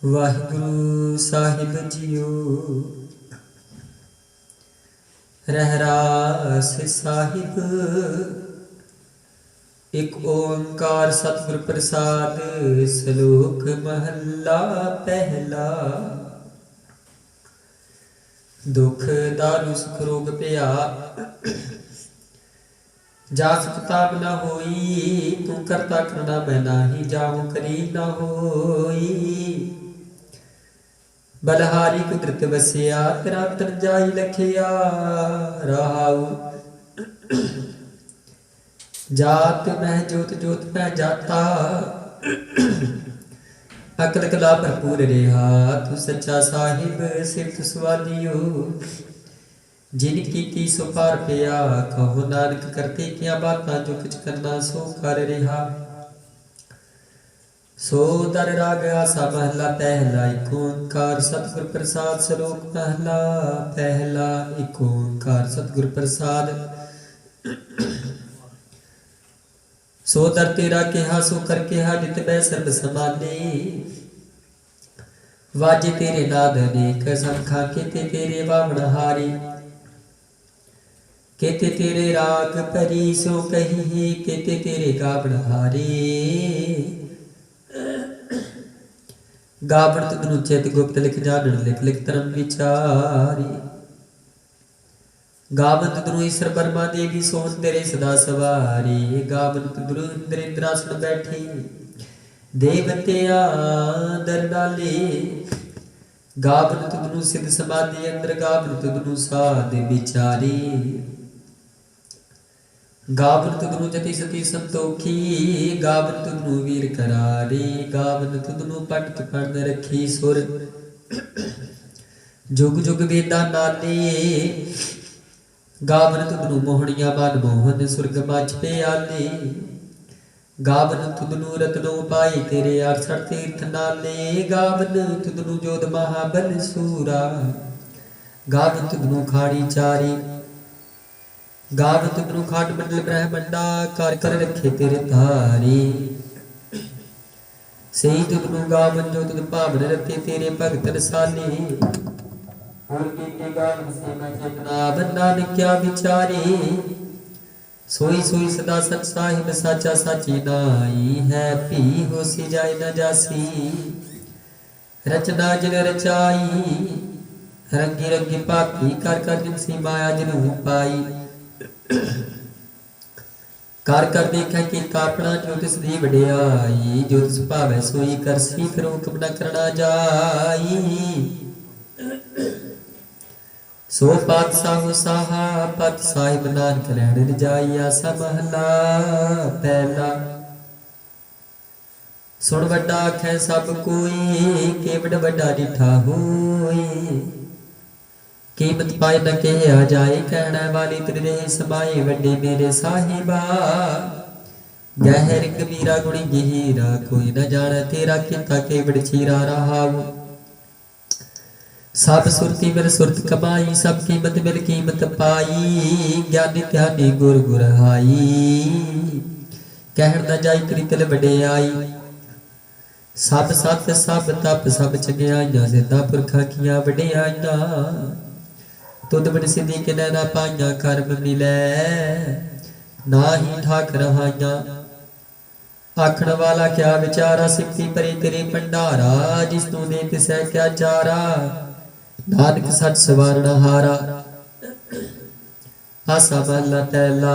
वाहिगुरु साहिब जियो रहरास साहिब। एक ओंकार सतगुर प्रसाद सलोक महला पहला। दुख दारु सुख रोग पिया जास किताब न होई। तू करता करना मैं नाही जाहूं करी न होई। बलहारी कुदरत बसिया तेरा तर जाई लखिया रहाऊ। जात मह जोत जोत मह जाता अकल कला भरपूर रेहा। तू सच्चा साहिब सिफत सवालियो जिन कीती सो पार पिया। कहो नानक करते क्या बातां जो कुछ करना सो कर रिहा। सो दर राग आसा महला पहला। एक ओंकार सतगुर प्रसाद सलोक महला पहला। एक ओंकार सतगुर प्रसाद सो दर तेरा केहा सो कर केहा जित बै सर्ब समाने। वाजे तेरे नाद अनेक संखा केते तेरे बावण हारी। केते तेरे राग परी सो कही केते तेरे गावण हारे। गावण तुधनु चित गुप्त लिख जानन लिख लिख धर्म विचारी। गावन तुधनु ईश्वर बर्मा देवी सोहन तेरे सदा सवारी। गावन तुधनु इंद्र इंद्रासन बैठी देवतिया दर डाले। गावन तुधनु सिद्ध समाधि अंदर गावन तुधनु साध विचारी। गावन तुधनु जति सती संतोखी गावन तुधनु वीर करारी। गावन तुधनु पंडित पढ़ रखी सुर जुग जुग वेदा नाले। गावन तुधनु मोहनिया मन मोहन सुरग मच प्याले। गावन तुधनु रत्नो पाई तेरे 68 तीर्थ नाले। गावन तुधनु जोध महाबल सूरा गावन तुधनु खाड़ी चारी। गावन तुधनु खाट मंडल ब्रह्मंडा कर कर रखे तेरे धारी। सही तुधनु गावन जो तुध भावन रते तेरे भगत रसाले। और के गावन से मैं जितना बंदा ने क्या विचारे। सोई सोई सदा सच साहिब साचा साची नाई है। पी हो सी जाए न जासी रचना जिन रचाई। रंगी रंगी पापी कर कर जिनसी माया जिनू पाई। कर कर देखा कि तापना जो तिस दी वडियाई। जो तिस भावै सोई करसी फिर हुक्म न करना जाई। सो पातशाह साहा पत साहिब नानक रहन जाई। आसा महला पहला। सुन वड्डा आखै सब कोई केवड वड्डा डिठा होई। कीमत पाए न कहे आ जाए कहना वाली तेरे समाए वड्डे मेरे साहिबा। गहर गंभीरा गुणी गहीरा कोई न जाने तेरा किता केवड चीरा रहाऊ। सब सुरती मिल सुरत कमाई सब कीमत मिल कीमत पाई। ज्ञानी ध्यानी गुर गुरहाई कहण न जाई कृतल वडियाई। सब सत सब तप सब चंगियाइयां सिद्धा पुरखा किया वडियाइयां। तुद बड़ सिद्धि के नैना पाइया कर्म मिलै नाही ठाक रहाइयां। आखण वाला क्या विचारा सिक्ति परे तेरे भंडारा। जिस तू दे तिसै क्या चारा नानक सच सवारण हारा। आसा महला पहला।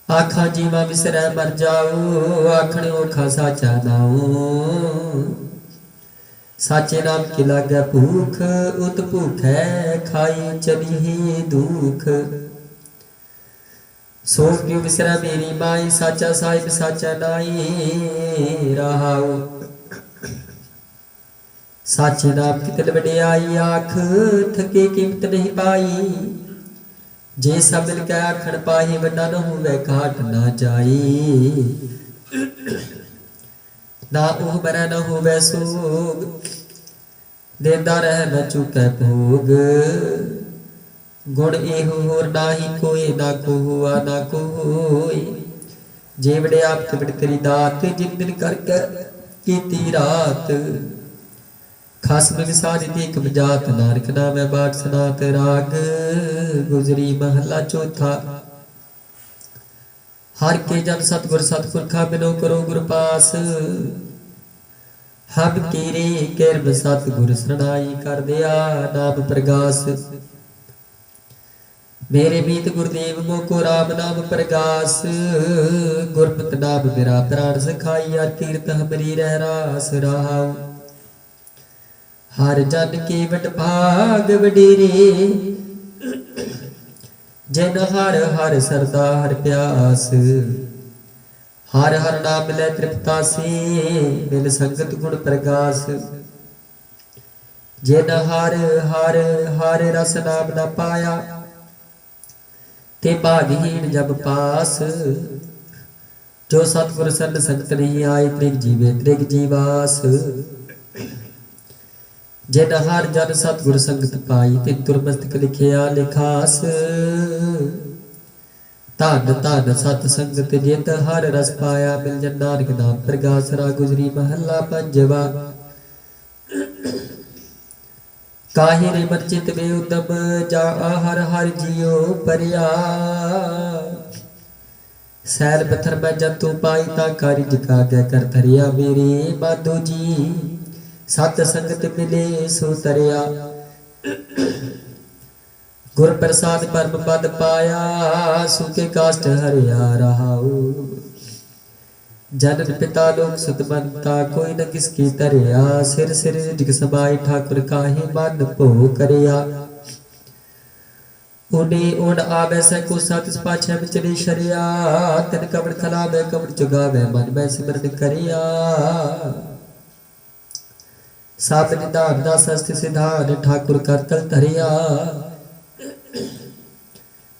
आखा जीवा विसरै मर जाओ आखण ओखा साचा नाओ। साचे नाम की लागै भूख उत भूखै खाई चली दुख। सो क्यों विसरै मेरी माई साचा साहिब साचा नाई रहाओ। साचे नाम की तिल वडियाई आख थके कीमत नहीं पाई। जे सब मिल के आखण पाही वड्डा न होवे घाट ना जाई। ना ओह मरै न होवे सोग देंदा रह न चुकै भोग। गुण एहो होर नाही कोई ना को हुआ ना कोई। जे वड़े आप ते बड़ तेरी दात जिन दिन करके कीती रात। खसम विसारी दी कमजात, नानक नामै बाट सनात। राग गुजरी महला चौथा। हर के जन सतगुर सतपुरखा, बिनो करो गुर पास। हम कीरे किरब सतगुर सरनाई, कर दिया नाम प्रगास। मेरे मीत गुरुदेव मोको राम नाम प्रगास। गुरमत नाम मेरा प्राण सखाई, हर कीरत हमरी रह रास रहाऊ। हर जन के वड भाग वडेरे, जिन हर हर सरदा हर प्यास। हर हर नाम मिलै तृप्तासी, मिल संगत गुण प्रगास। जिन हर हर हर रस नाम न पाया, ते भागहीन जब पास। जो सतगुर सन संगत नहीं आए, त्रिग जीवे त्रिग जीवास। जिन हर जन सतगुर संगत पाई, ते तुरमस्तक लिखिया लिखास। धन धन सत संगत जित हर रस पाया, मिल जन नानक नाम प्रगास। राग गुजरी महला पंजवा। काहे रे मन चित में उदम, जा हर हर जियो परिया। सैल पत्थर में जंतु पाई, ता कारिज काग्या कर धरिया। मेरे माधो जी सत संगत मिले सो तरिया। गुर प्रसाद परम पद पाया, सुखे काष्ट हरिया रहाऊ। जनन पिता लोक सुत बनता, कोई न किसकी तरया। सिर सिर रिझ समाई, ठाकुर काहे मन भो करया। उड़े उड़ आवे सैको सत, पाछे विचरे शरिया। तिन कबड़ खलावे कबड़ चुगावे, मन में सिमरन करिया। सब निधान दास हस्त सिधान, ठाकुर कर तल धरिया।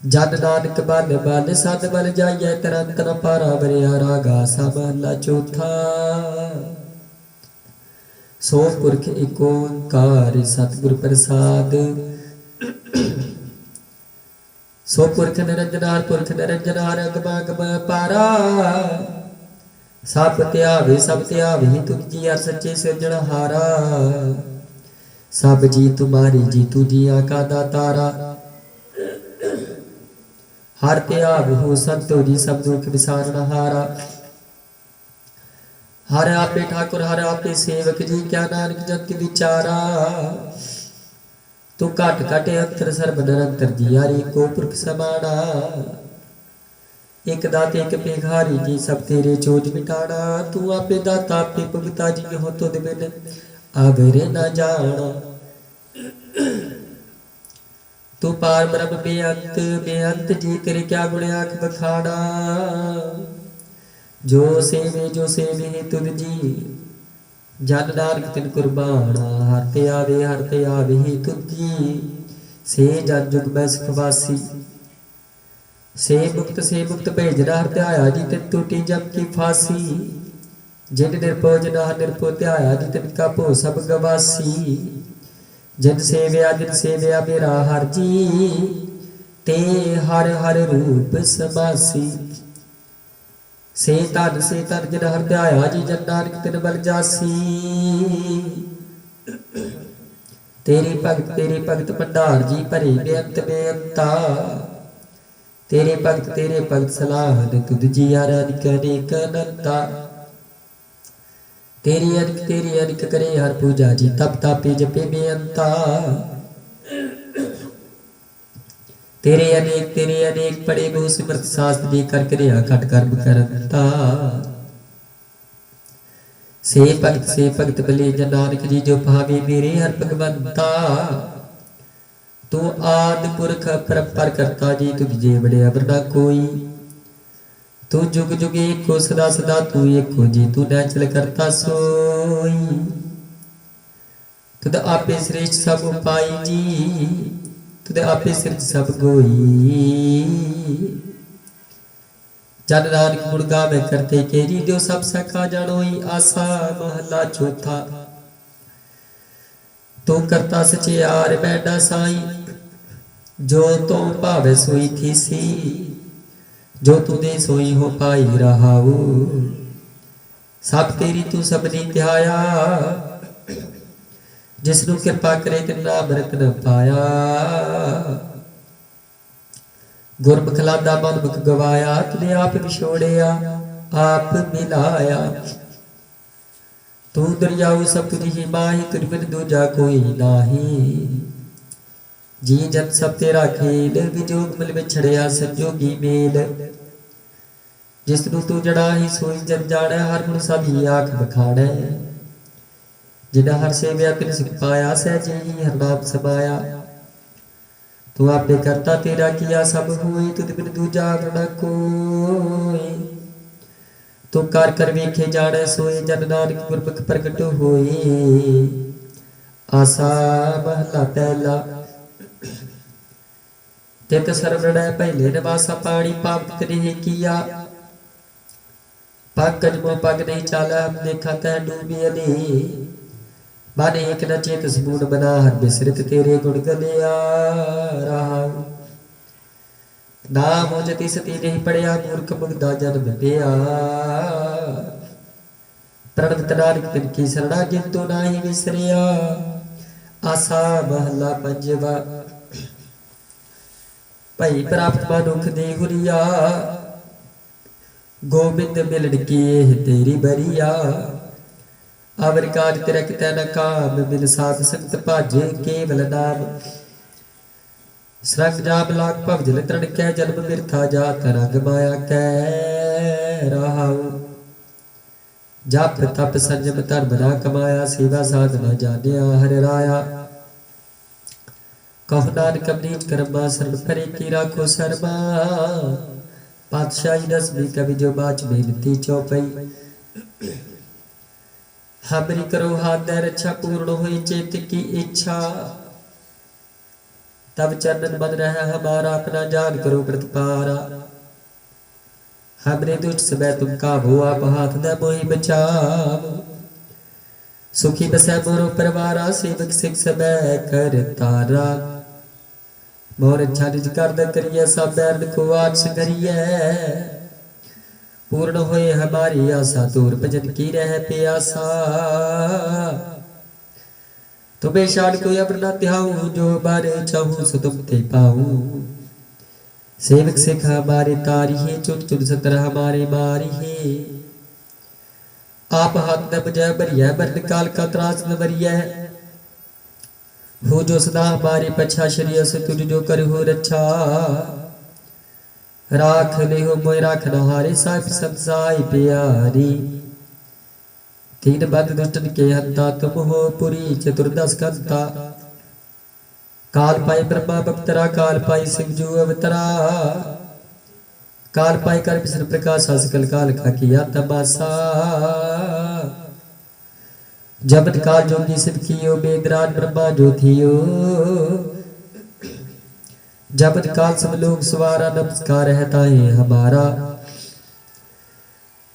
जन नानक बल बल सद बल जाइए, तरंत न पारा बरिया। रागा सा महला चौथा। सो पुरख एक ओंकार सतगुर प्रसाद। सो पुरख निरंजनार पुरख निरंजनार, अगम अगम पारा। सब त्यावे तुम जी, हर सच्चे सिरजनहारा। सब जी तुम्हारी जी, तू जिया का दातारा। हर त्याग हो संतो जी, सब दुख विसारण हारा। हर आपे ठाकुर हर आपे सेवक जी, क्या नानक जग विचारा। तू घट घट अंतर सर्ब निरंतर जी, हरि को पुरख समाना। एक दाते एक भिखारी जी, सब तेरे चोज मिटाना। तू आपे दाता आपे भुगता जी, हो तुद बिन आगरे न जाना। तू पार ब्रह्म बेअंत बेअंत जी, तेरे क्या गुण आख बखाना। जो सेवे तुद जी, जन नानक तिन कुर्बाना। हरते आवे ही तुद जी, से जन जुग मैं सुखवासी। से मुक्त भेजना हर त्याया जी, तिन टूटी जम की फांसी। जिन निर्भो जना निर्भो त्याया जी, तिन का भो सब गवासी। जिन सेव्या मेरा हर जी, ते हर हर रूप समासी। से तन जिन हर ध्याया जी, जन नानक तिन बल जासी। तेरी भगत भंडार जी, भरे बेअंत बेअंता। तेरे भगत सलाहन, तुद जी हर अनिक अनेक अनंता। तेरी अनिक करे हर पूजा जी, तप तापे जपे बेअंता। तेरे अनेक पड़े बहु सिमरत, शास्त्र जी कर क्रिया घट कर्म करता। से भगत भले जन नानक जी, जो भावे मेरे हर भगवंता। तू आदि पुरख परंपर करता जी, तुझ जे बड़े अबर ना कोई। तू जुग जुग एको सदा सदा, तू एको जी, तू नैचल करता सोई। तुद आपे श्रेष्ठ सब उपाई जी, तुद आपे सिरज सब गोई। जन नानक गुण गावे करते केरी, जो सब सखा जानोई। आसा महला चौथा। तू करता सचियार बैठा साई, जो तो भावे सोई थीसी। जो तू दे सोई हो पाई रहाऊ। सब तेरी तू सबनी ध्याया, जिसनू कृपा करे तिन्ना अमृत न पाया। गुरमुख लादा मन मुख गवाया, तुने आप विछोड़िया आप मिलाया। तू दरियाऊ सब तुझ ही माही, तुझ बिन दूजा कोई नाही। जी जन सब तेरा खेल, विजोग मिल बिछड़िया संजोगी मेल। जिसनू तू जड़ा ही सोई जन जाने, हर गुण सभी आख बखाड़े। जिन्हें हर सेव्या तिन सुख पाया, सहजे ही हर नाम समाया। तू आपे करता तेरा किया सब होए, तुझ बिन दूजा न कोई। तू कर कर वेखे जाने सोए, जन नानक गुरमुख प्रगट होए। आसा महला पहला। तित सरवण पहले नवासा पानी, पाप तिने किया पंकज मोह पग नहीं चाला। हम देखा तै डूबिए ने, मन एक न चेत समून बना। हर बिसरत तेरे गुण गलिया रहा। नाम हो जति सती नहीं पढ़िया, मूर्ख मुग्धा जन्म पिया। प्रणत नानक तिनकी सरणा, जिन तो नाही विसरिया। आसा महला पंजवा। भई प्राप्त मनुख देहुरिया, गोबिंद मिलन की तेरी बरिया। अवर काज तिरक तैन काम, मिल साध संगत भाजे केवल नाम। सरंग जाम लाग भवजल तरण कै, जन्म बिरथा जात रंग माया कै रहाऊ। जप तप संयम धर्म ना कमाया, सेवा साधना जानिया हर राया। कहो नानक अमनीत कर्मा, शरण परे की राखो शर्मा। पातशाही दसवीं कवि जो बाच बेनती चौपई। हमरी करो हाथ दे रक्षा, पूर्ण हुई चेत की इच्छा। तब चरणन मन रह हमारा, अपना जान करो प्रतिपारा। हमरे दुष्ट समय तुम काबू, आप हाथ दे मोहि बचाओ। सुखी बसै मोरो परवारा, सेवक सिख समय कर तारा। मोर इच्छा निज कर द करिए, सब बैरन को आठ संगरिए। पूर्ण होए हमारी आशा, दूर भजन की रह प्यासा। तुम्हें शान कोई अब न त्याऊं, जो बारे चाहूं सो तुम ते पाऊं। सेवक सिख हमारे तारी है, चुन चुन सतर हमारे मारी है। आप हाथ न बजाय बरिया, मरण काल का त्रास न बरिया। हो जो सदा हमारे पछा, शरीर से तुझ जो कर हो रक्षा। राख ले हो मोय राखन हारे, साहिब संसाई प्यारी। तीन बंद दुष्टन के हंता, तुम हो पुरी चतुर्दश कंता। काल पाई ब्रह्मा बख्तरा, काल पाई शिव जू अवतरा। काल पाई कर विष्णु प्रकाश, सकल काल का किया तमाशा। जबन काल जोगी शिव कियो, बेदराज ब्रह्मा जो थियो। जबन काल सब लोग सवारा, नमस्कार है ताहि हमारा।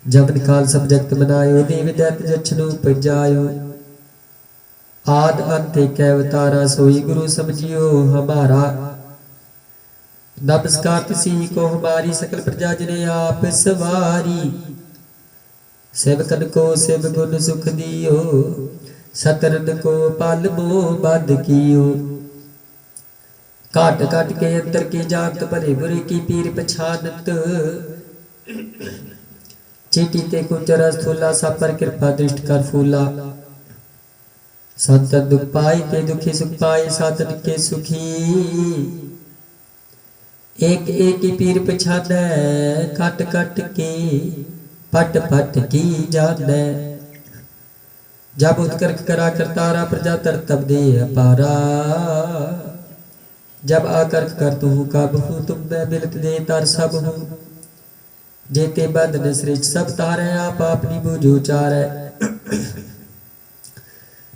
जबन काल सब जगत बनायो, देव दैत्य जछनु उपजायो। आद अंत एक अवतारा, सोई गुरु समझियो हमारा। नमस्कार तिसी को हमारी, सकल प्रजा जिने आप सवारी। सेवकन को सेव गुण सुख दियो, सतरन को पाल मो बद कियो। काट काट के अंतर की जानत, भले बुरे की पीर पछानत। चीटी ते कुचर स्थूला, सब पर कृपा दृष्ट कर फूला। संतन दुख पाई ते दुखी, सुख पाए साधन के सुखी। एक एक की पीर पछानै, कट कट के पट पट की जानै। जब उत्कर्ष करा करतारा, प्रजा तर तब दे अपारा। जब आकर्ष कर तू कब हूँ, तुम मैं मिलत दे तर सब हूँ। जेते बंधन सृज सब तारे, आप अपनी बूझो चारै।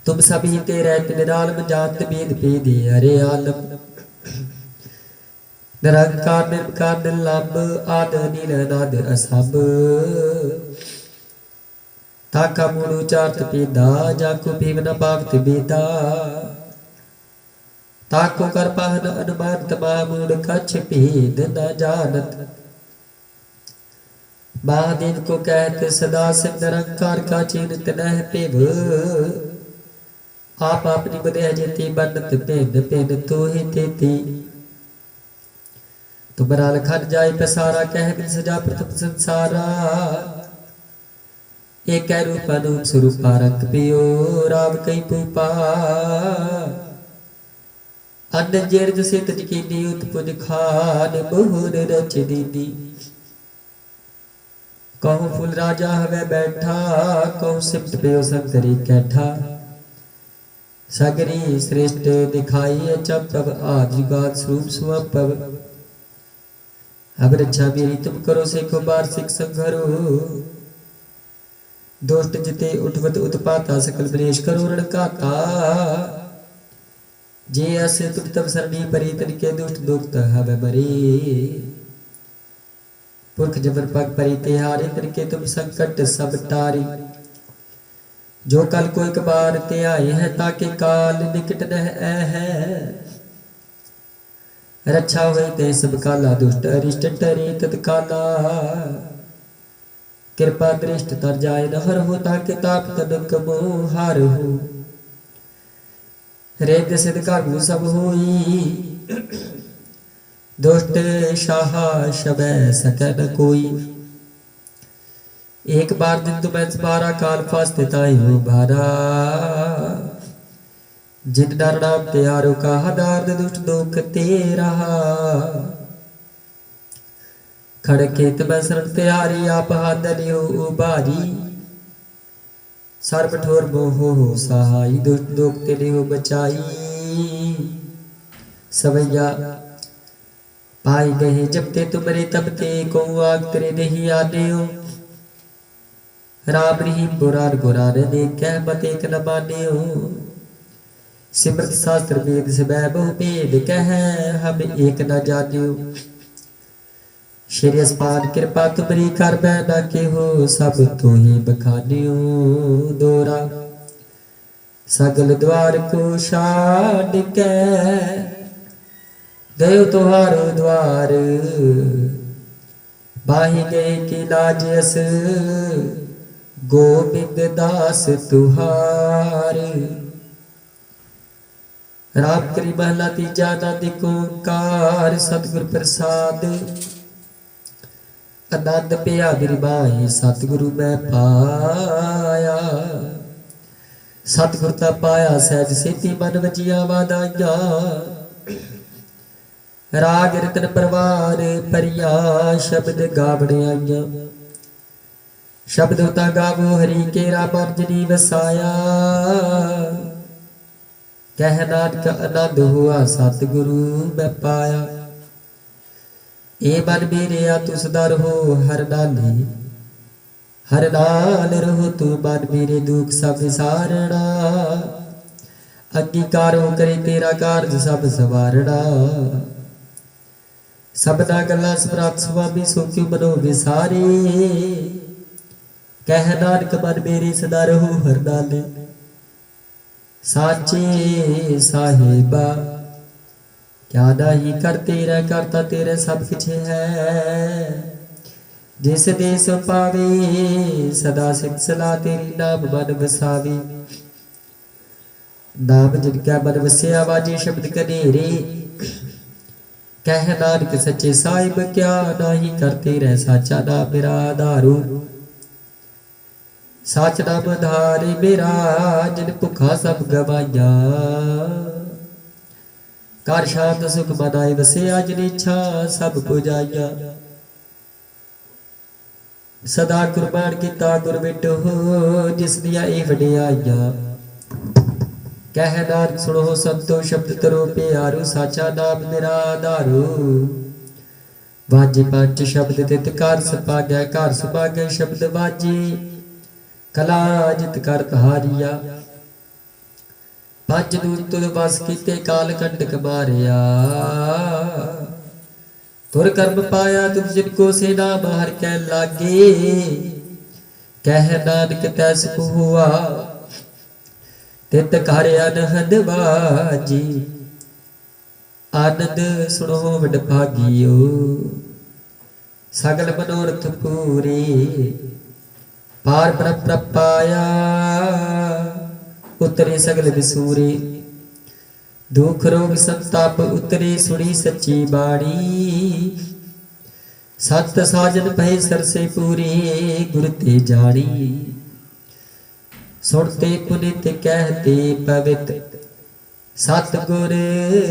तुम सभी तेरे निरालम, जात भेद भेद हरे आलम। निरंकार निर्विकार निर्लंब, आद नील नाद असंभ। ताका मूल उचारत पेदा, जाको भीम न पावत बेदा। ताको कर पाहन अनुमान, तमा मूल कछ भेद न जानत। महादेव को कहते सदा सिंह निरंकार का चीन तनह पिभ आप अपनी बदह जेती बनत भिन्न भिन्न तो ही तेती तुमरा लखन जाय पसारा कह बिन सजा प्रथम संसारा एक रूप अनूप स्वरूपा रंग पियो राम कई पूपा अन्न जेर से तजकीनी उत्पुन खान बहुर रच दीदी कहूँ फूल राजा हवे बैठा कहूँ सिमट पियो संकरी कैठा सगरी श्रेष्ठ दिखाई चपव आदिगाद स्वरूप स्वपव अब रक्षा मेरी तुम करो सेको वार्षिक संघरो दोष्ट जिते उठवत उत्पाता सकल विनेश करो रणकाता जे अस तुम तब सरणी परी तनिके दुष्ट दुख हवे मरे पुरख जबर पग परी तिहारी तनिके तुम संकट सब टारी जो कल को एक बार ते आए हैं ताके काल निकट न है रक्षा हुए ते सब काला दुष्ट अरिष्ट टरे तत्काला कृपा दृष्ट तर जाए न हर हो ताके ताप तनक मोहार हो रेद सिद्ध कागु सब होई दुष्ट शाह शबै सकै न कोई एक बार दिन तुम्हें बारा काल फास्ते ताई हो भारा जिन डर नाम त्यारो का हदार दुष्ट दुख तेरा खड़केत में शरण त्यारी आप हादलियो उबारी सर्व ठोर मोह हो सहाई दुष्ट दुख तेरे हो बचाई सवैया पाई गए जब ते तुमरे तब ते को आग तेरे नहीं आने हो राम रहीम बुरान गुरान ने कह मत एक न माने हो सिमरत शास्त्र वेद से बहु भेद कह हम एक न जानियो श्री अस्पान कृपा तुमरी कर बैना के हो सब तो ही बखानियो दोरा सगल द्वार को छाड़ के गयो तुहारो द्वार बाही गए की लाज अस गोविंद दास तुहार राम करी महला तीजा नंद ओंकार सतगुर प्रसाद आनंद पिया मेरी माई सतगुरु मैं पाया सतगुर ता पाया सहज सेती मन वजिया वादाइया राग रतन परवार परिया शब्द गावने आइया शब्द होता गावो हरि केरा मंजनी वसाया कह नानक आनंद हुआ सतगुरु मैं पाया ए मन मेरे आ तू सदा रहो हर नाल रहो तू मन मेरे दुख सब विसारना अंगीकार हो करे तेरा कारज सब सवारना सबना गल्ला समरात स्वामी सो क्यों मनो विसारे कह नानक मन मेरे सदा रहो हर नाल साचे साहिबा क्या नहीं कर तेरा करता तेरे सब कुछ है जिस देश पावे सदा सिख सला तेरी नाम मन बसावे नाम जिनका मन बसिया वाजे शब्द कनेरे कह नानक सच्चे साहिब क्या नहीं करते रह साचा ना मेरा दारू साच नाम धारे मेरा जिन भुखा सब गवाइया कर शांत सुख मनाए वसे आज इच्छा सब पुजाइया सदा कुर्बान किता गुर बिटो जिस दिया ए वडियाइया कह नानक सुनो संतो शब्द तरो प्यारो साचा नाम मेरा दारू वाजे पंच शब्द तित कार सपाग्या कार सुपाग्या शब्द वाजे कला जित कर हारिया पंज दूत तुद बस कीते काल कंटक मारिया तुर कर्म पाया तुम जिनको से नाम हर कै लागे कह नानक तैस को हुआ तित कर अनहद बाजी आनंद सुनो वड भागियो सगल मनोरथ पूरे। पार ब्रह्म प्रपाया उतरे सगल विसूरे। दुख रोग संताप उतरे सुनी सच्ची बाणी। सत साजन भय सरसे पूरे गुर ते जानी। सुनते पुनित कहते पवित सतगुर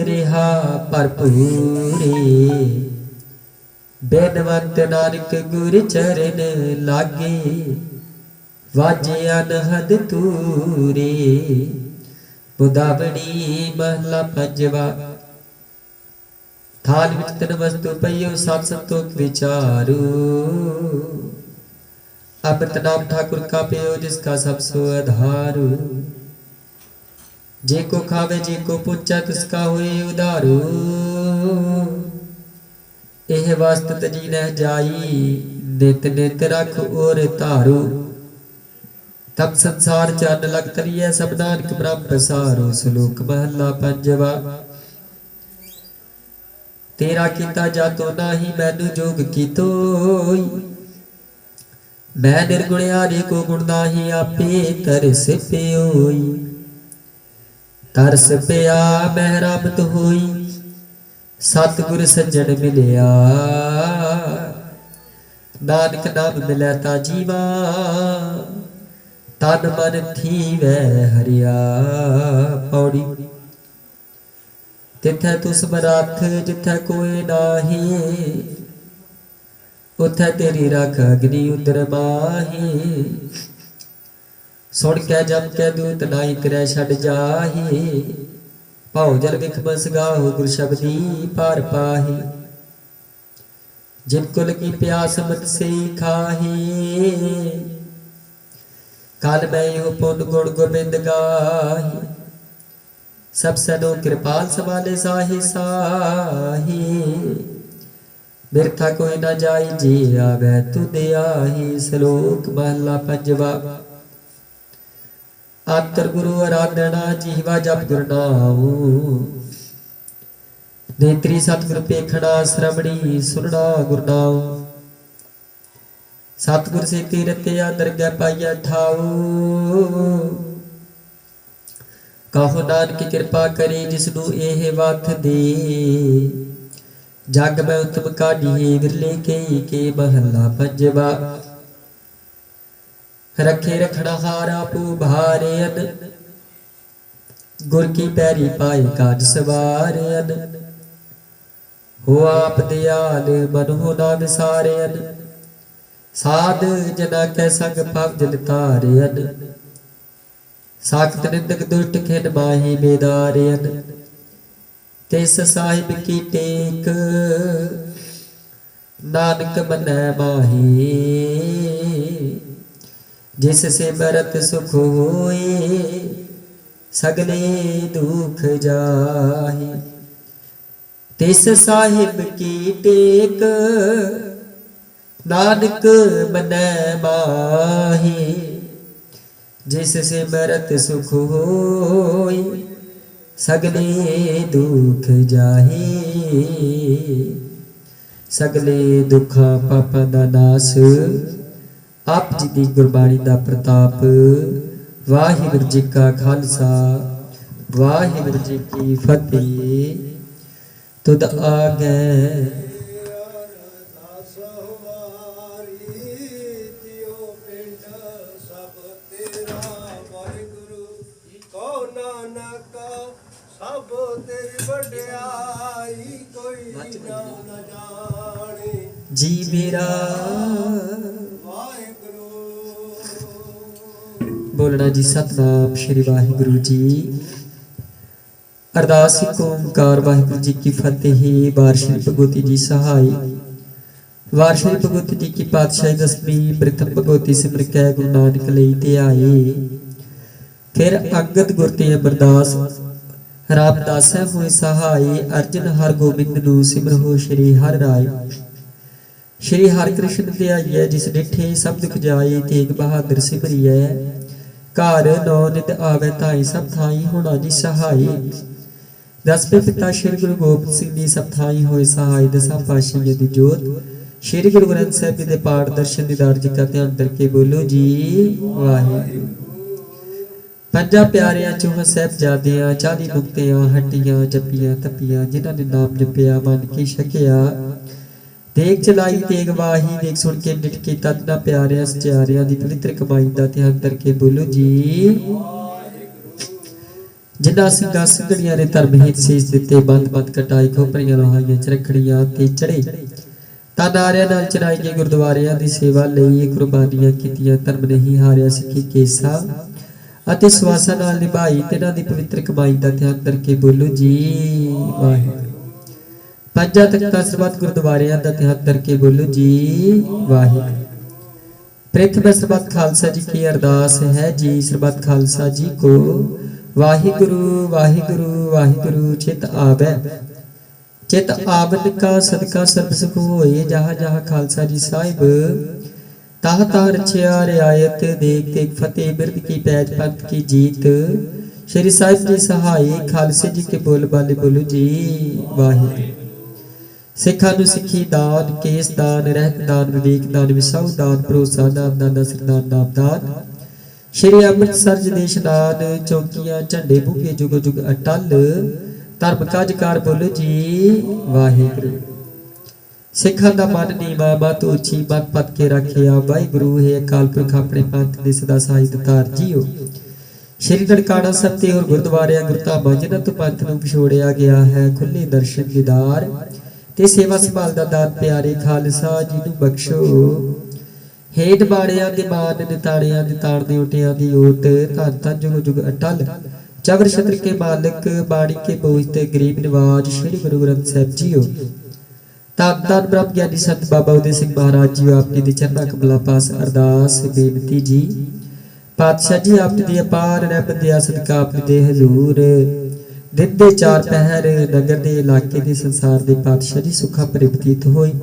रिहा भरपूरे। बेनवंत नानक गुर चरण लागे वाजे अनहद तूरे। बुदावड़ी महला पंजवा। थाल विच तन वस्तु पइयो सत संतोख विचारो। अमृत नाम ठाकुर का पियो जिसका सब सो आधारो। जे को खावे जे को पूछा तिसका होए उधारो। एह वास्त तजी न जाई नित नित रख और धारो। तब संसार चन लग तरिए सब नानक ब्रह्म पसारो। श्लोक महला पंजवा। तेरा कीता जातो नाही मैनू जोग कीतोई। मैं निर्गुण आरे को गुण नाही आपे तरस प्योई। तरस पिया महरामत होई सतगुर सज्जन मिलिया। नानक नाम मिलै ता जीवा तन मन थीवै हरिया। पौड़ी। तिथै तु समरथ जिथै कोई नाही। उथै तेरी रख अग्नि उदर माही। सुन कै जम कै दूत नाई तिरै छड़ जाही। भाव जल विख बस गाहो गुर शब्दी पार पाही। जिनको लगी प्यास मत से खाही। काल मैं यो पुन गुण गोबिंद गाही। सब सनो कृपाल संभाले साही साही। बिरथा कोई न जाई जी आवे तुद आही। श्लोक महला पंजवा। अंतर गुरु आराधना जीवा जप गुर नाम। नेत्री सतगुर पेखना श्रवणी सुनना गुर नाम। सतगुर से तीरते दरगह पाइया ठाओ। कहो नानक कृपा करे जिसनु एह वथ दे। जग में उत्तम काढ़िए विरले के महला पंजवा। रखे रखना हारा पू भारेन गुर की पैरी पाए काज सवारेन। हो आप दयाल मन हो ना विसारेन। साध जना कै संग पाप जल तारेन। साखत निंदक दुष्ट खिन माही बेदारेन। तिस साहिब की टेक नानक मनै माही। जिस से बरत सुख होए सगले दुख जाहि। तिस साहिब की टेक नानक मनै माही। जिस से बरत सुख होए सगले दुख जाहे। सगले दुखा पापां दा नास आप जी दी गुरबाणी दा प्रताप। वाहिगुरू जी का खालसा वाहिगुरू जी की फतेह। तुद आगे जी मेरा बोलना जी सतनाम श्री वाहिगुरु जी। अरदास एक ओंकार वाहिगुरु जी की फतेह। वार श्री भगवती जी सहाय। वार श्री भगवती जी की पातशाही दसवीं प्रथम भगवती सिमर कै गुरु नानक लई ते आए। फिर अंगद गुर ते अमरदास रामदास होए सहाय। अर्जन हर गोबिंद नू सिमर हो श्री हर राय। श्री हर कृष्ण ध्याइए जिस डिठे सब दुख जाए। तेग बहादुर सिमरिए घर नौ नित आवे ताई सब थाई होना जी सहाय। दसवें पिता श्री गुरु गोबिंद सिंह जी सब थाई होए सहाय। दसां पातशाहियां दी जोत श्री गुरु ग्रंथ साहिब जी के पाठ दर्शन दीदार जी का ध्यान करके बोलो जी वाहिगुरू। पंजा प्यारियां चौहां साहिबजादियां 40 मुक्तियां हड्डियां जपियां तपियां जिन्हां ने नाम जपिया मन की छकिया देख चलाई तेग वाही देख सुन के निट के तद ना प्यारियां सचारियां दी पवित्र कमाई दा ध्यान करके बोलो जी। जिन्हां सिंघां सिंघड़ियां ने धर्म हित सीस दिते बंद बंद कटाई खोपरियां लोहाइयां च रखड़ियां ते चढ़े तानारियां नाल चढ़ाई गए गुरुद्वारियां दी सेवा लई कुर्बानियां कीतियां धर्म नहीं हारिया सिੱਖੀ केसा ਅਤੇ ਸਵਾਸਾਂ ਨਾਲ ਨਿਭਾਈ ਤਿਨਾਂ ਦੀ ਪਵਿੱਤਰ ਕਮਾਈ ਦਾ ਧਿਆਨ ਕਰਕੇ ਬੋਲੋ ਜੀ ਵਾਹਿਗੁਰੂ। ਪੰਜਾਂ ਤਖਤਾਂ ਸਰਬੱਤ ਗੁਰਦੁਆਰਿਆਂ ਦਾ ਧਿਆਨ ਕਰਕੇ ਬੋਲੋ ਜੀ ਵਾਹਿਗੁਰੂ। ਪ੍ਰਥਮ ਸਰਬੱਤ ਖਾਲਸਾ ਜੀ ਕੀ ਅਰਦਾਸ ਹੈ ਜੀ ਸਰਬੱਤ ਖਾਲਸਾ ਜੀ ਕੋ ਵਾਹਿਗੁਰੂ ਵਾਹਿਗੁਰੂ ਵਾਹਿਗੁਰੂ ਚਿਤ ਆਵੈ चित आवन का सदका सर्ब सुख होए जहाँ जहाँ खालसा जी साहिब ताह ताह रचिया रियायत देख देख फतेह बिरद की पैज पंथ की जीत श्री साहिब जी सहाय खालसे जी के बोल बाले बोलो जी वाहिगुरू। सिखा नूं सिखी दान केस दान रहत दान विवेक दान विसाऊ दान भरोसा नाम दान सरदान नाम दान श्री अमृतसर जदेश नान चौकियां झंडे भुगे जुग जुग अटल धर्म काजकार बोलो जी वाहिगुरू। सिखां दा मन नीवा मत ऊंची मत पत के रखिया वाहिगुरू है अकाल पुरख अपने पंथ दे सदा सहाय दतार जीओ। श्री ननकाना साहिब ते और गुरुद्वारियां गुरधामां जिन्हां तो पंथ नूं विछोड़िया गया है खुले दर्शन दीदार ते सेवा संभाल दा दान प्यारे खालसा जी नूं बख्शो। हेठ बाड़ियां दे मान निताणियां दे ताण दे उटियां दी ओट धन धन जुग जुग अटल चवर छत्र के मालिक बाणी के बोझते गरीब निवाज श्री गुरु ग्रंथ साहिब जीओ। धन धन ब्रह्म ज्ञानी संत बाबा उदय सिंह महाराज जी आप जी दे चरणा कमला पास अरदास बेनती जी। पातशाह जी आप जी दी अपार रहमत दया सदका आप जी दे हजूर दिन दे चार पहर नगर दे इलाके दे संसार दे पातशाह जी सुखा भरे बतीत होए।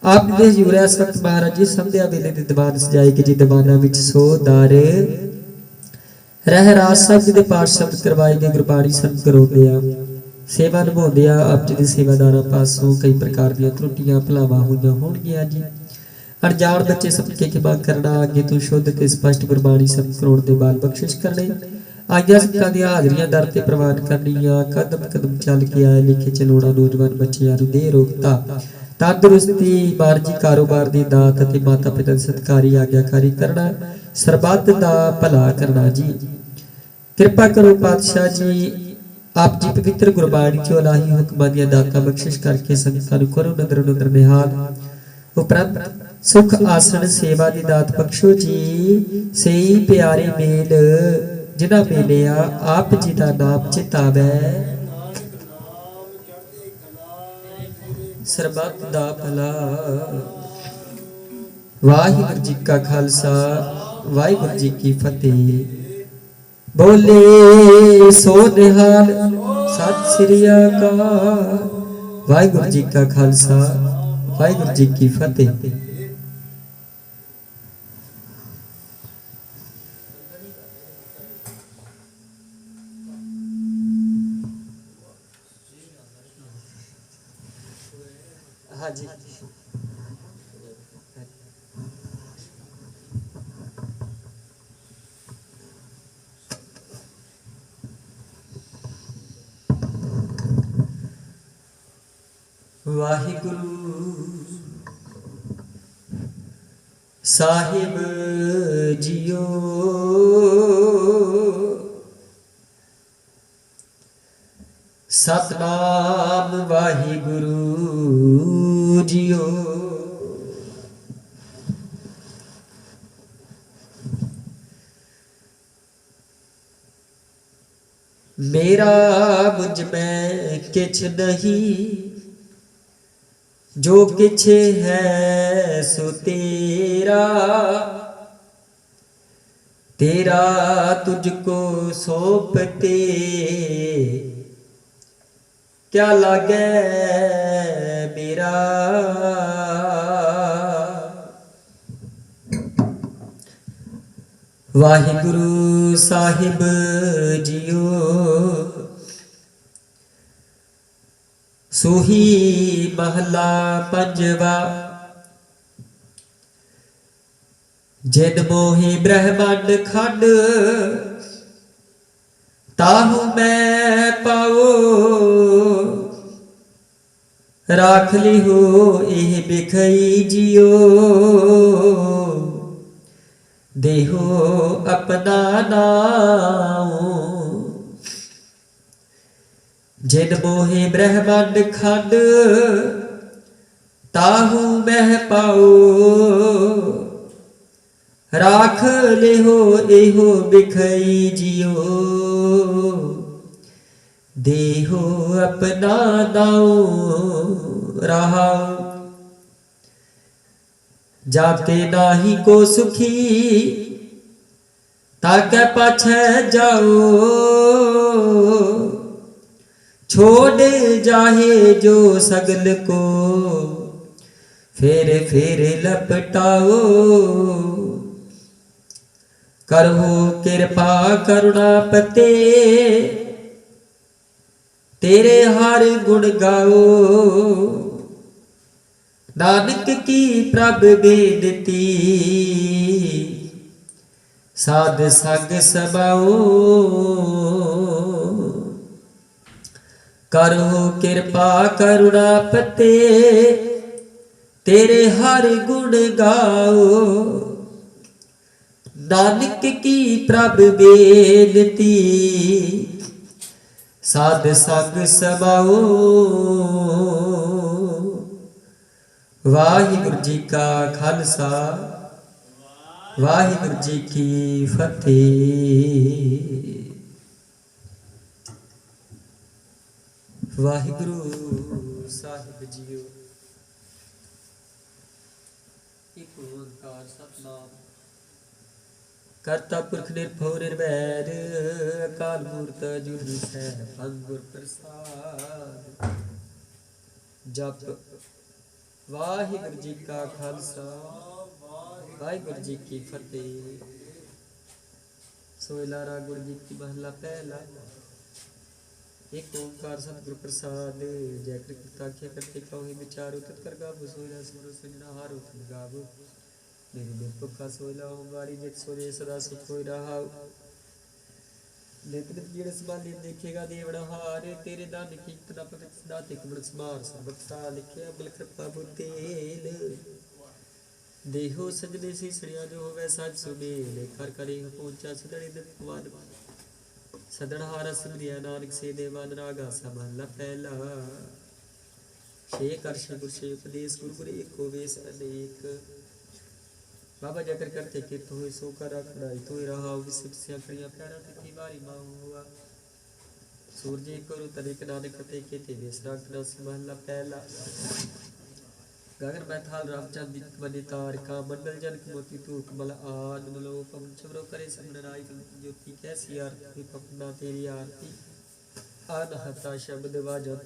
आप जी दे हजूर इस वक्त महाराज जी संध्या वेले दे दीवान सजाए कि जी दीवाना विच सो दार रह राज साहब जी दे पाठ शब्द करवाए गए गुरबाणी संत करोंदे आ सेवा निभाउंदे आ आप जी दे सेवादारां पासों कई प्रकार दी त्रुटियां भुलावां होईयां होणगीआं जी। अणजाण बच्चे सबके खिमा करना अगे तो शुद्ध ते स्पष्ट गुरबाणी संत करोड़ दे बाल बख्शिश करने आज्ञा सिक्खां दी हाजरियां दर ते प्रवान करनियां कदम कदम चल के आए लिखे चलोड़ा नौजवान बच्चियां नूं दे रोकता तंदुरुस्ती मार्जी कारोबार दी दात ते माता पिता दी सत्कारी आग्याकारी करना सरबत दा भला करना जी। कृपा करो पातशाह जी आप जी पवित्र गुरबाणी चो इलाही हुक्मां दी दातां बख्शिश करके संगतां नूं करो नदर नदर निहाल उपरंत सुख आसन सेवा दी दात बख्शो जी। सही प्यारे मेल जिन्हां मेलिया आप जी दा नाम चितावै सरबत दा भला। वाहिगुरू जी का खालसा वाहिगुरू जी की फतेह। बोले सो निहाल सत श्री अकाल। वाहिगुरू जी का खालसा वाहिगुरू जी की फतेह। हाँ जी वाहिगुरू साहिब जियो सतनाम वाहिगुरू जियो। मेरा मुझ में किछ नहीं जो किछ है सो तेरा तेरा तुझको सौंपते क्या लागे मेरा। वाहिगुरू साहिब जियो सूही महला पंजवा। जिन मोहि ब्रह्मांड खंड ताहु मैं पाओ। राख लिहो एह बिखई जियो। देहो अपना नाओ। जिन मोहि ब्रह्मांड खंड ताहु मैं पाओ। राख लिहो एहो बिखई जियो। देहो अपना नाओ रहाओ। जाते नाही को सुखी ताके पाछे जाओ। छोड़ जाहे जो सगल को फिर लपटाओ। करहो कृपा करुणापते तेरे हर गुण गाओ। नानक की प्रभ बेनती साध संग समाओ। करहो कृपा करुणापते तेरे हर गुण गाओ। नानक की प्रभ बेनती साध संग समाओ। वाहिगुरु जी का खालसा वाहिगुरु जी की फतेह। वाहिगुरु साहिब जीओ। एक ओंकार सतनाम करता पुरख निर्भव निर्वैर अकाल मूरत अजूनी सैभं गुर प्रसाद। जप वाहिगुरु जी का खालसा वाहिगुरु जी की फतेह। सोहला राग गुरु जी की महला पहला। एक ओंकार सतगुरु प्रसाद। जय कृता करते कहो विचारो तत्कर गावो। सोहला सिमरो सजना हारो तुम गावो। मेरे दुख का सोहला हो गाड़ी जित सोजे सदा सुख होई रहा। नित नित जेड़ संभाली देखेगा देवड़ा हार। तेरे दान की इतना पवित्र दाते कमल समार सबकता लिखे अमल कृपा बुतेल। देहो सजने सी सड़िया जो होवे साज सुमेल। कर करे पहुंचा सदड़े दिन कुमार सदड़हारा सिमरिया नानक से देवान रागा समहला पहला। छे कर श्री गुरु से उपदेश गुरु गुरु एक को वेश अनेक। बाबा जाकर करते कि तो सो कर रखड़ाई तो रहा विसिप से अखड़िया प्यारा तिथि बारी माहू हुआ। सूरज करो तनिक नानक ते के ते विश्रांत न महला पहला। गगन बैथाल रामचंद दिख बने तार का मंडल जनक मोती तू कमल आन मलो पवन चमरो करे समराई ज्योति कैसी आरती पपना तेरी आरती। अनहता शब्द वाजत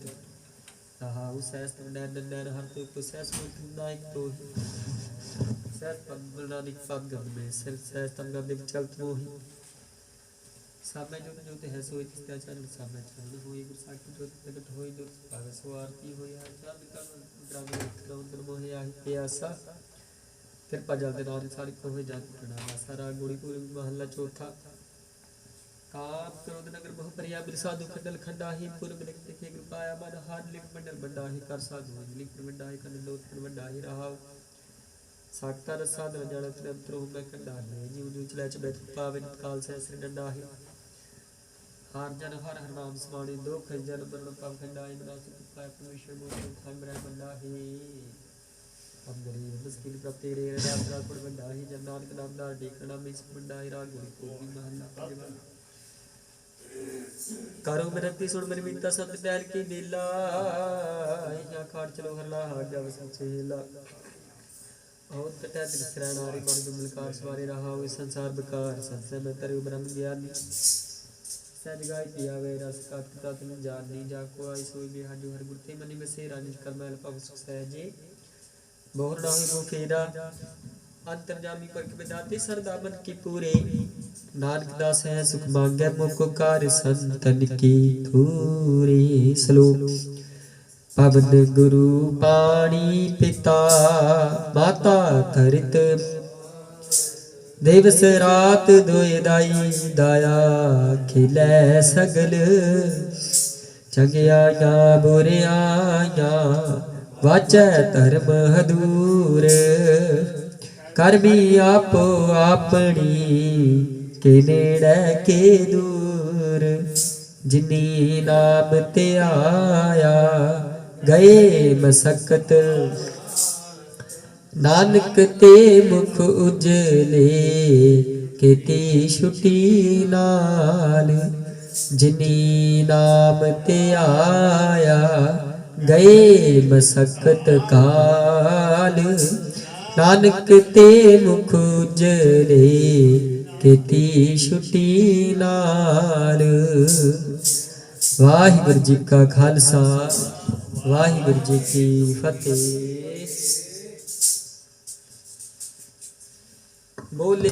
रहा सहस नैन नैन हर तो सहस मुख नायक तो सहस पग नानक पग गद में सिर सहस तम गद चलत मोहि। सामने जो जो है सोई तिस्ता चरण सामने चरण होई गुरु साखी जो प्रगट होई जो भाग सो आरती होई चंद कर ग्राम रौद्र मोहि आहि प्यासा। कृपा जल दे नारी सारी को होई जात प्रणाम। सारा गुड़ीपुर महला चौथा। काम क्रोध नगर बहु परिया बिरसाधु खंडल खंडाही पूर्व लिख लिखे कृपाया मन हार लिख मंडल बंडाही कर साधु लिख बंडाही कर लोट बंडाही रहा। साक्ता रसाद रजाणत नंतरो मैं कंडाही जीव जू चले च बैठ पावन काल से श्री डंडाही। हार जन हर हर नाम समाणी दो खज जन मरण पाव खंडाही। नासु कृपाय परमेश्वर मोर खान ब्रह बंडाही। हम गरीब मुश्किल प्रभ तेरे रात रात पर बंडाही। जन नानक नाम दार डेकना में बंडाही। राग गुरु को भी महला पंजवा। करो मिनती सुन मेरी मिनता संत पैर की नीला। यहाँ खाड़ चलो हरला हार जाव संचेला। और कटा दिल नारी मन गुमलकार सवारे रहा हुए संसार बेकार। संसार में तरु ब्रह्म ज्ञानी सहज गाय पिया वे रस काटता तुम जानी। जाको आई सोई बिहाजो हर गुरते मनि में से रानी कर मैल पव सहजे बोहर ना हो फेरा। अंतर्जामी पर विदाते सरदामन की पूरे। नानक दास है सुख मांगे मुख कार संतन की थूरे। श्लोक पवन गुरु पानी पिता माता धरित दिवस रात दोए दाई दाया खिलै सगल चंगियाया बुरियाया वाचै धर्म हदूर करमी आपो आपनी के नेड़े के दूर जिनी नाम ते आया गए मसकत नानक ते मुख उजले केती छुटी नाल जिनी नाम ते आया गए मसकत काल नानक ते मुख उजले केती छुटी नाल। वाहिगुरु जी का खालसा वाहिगुरु जी की फतेह। बोले